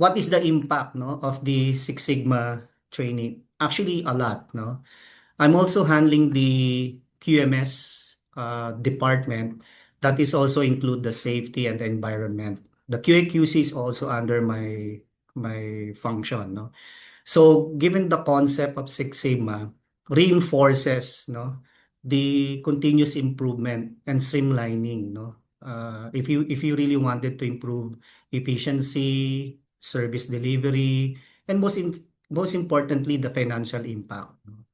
what is the impact, no, of the Six Sigma training? Actually, a lot, no. I'm also handling the QMS department that is also include the safety and the environment. The QA/QC is also under my function, no. So given the concept of Six Sigma reinforces, no, the continuous improvement and streamlining, no. If you really wanted to improve efficiency, service delivery, and most importantly, the financial impact, no?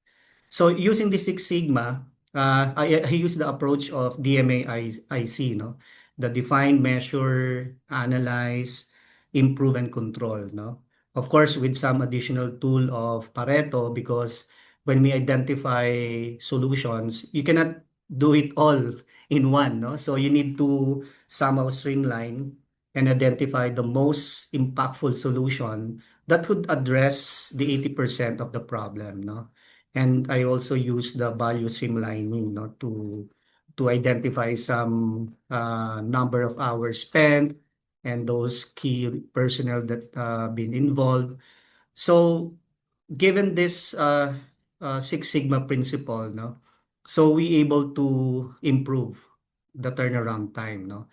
So using the Six Sigma, I use the approach of DMAIC, no? The define, measure, analyze, improve, and control, no? Of course, with some additional tool of Pareto, because when we identify solutions, you cannot do it all in one, no? So you need to somehow streamline and identify the most impactful solution that could address the 80% of the problem, no? And I also use the value streamlining, no, to identify some number of hours spent and those key personnel that been involved. So given this Six Sigma principle, no, so we able to improve the turnaround time, no.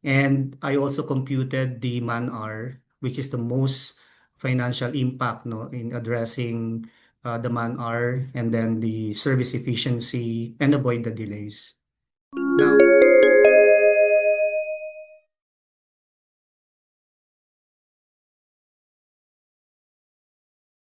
And I also computed the man hour, which is the most financial impact, no, in addressing the man hour and then the service efficiency and avoid the delays. Now,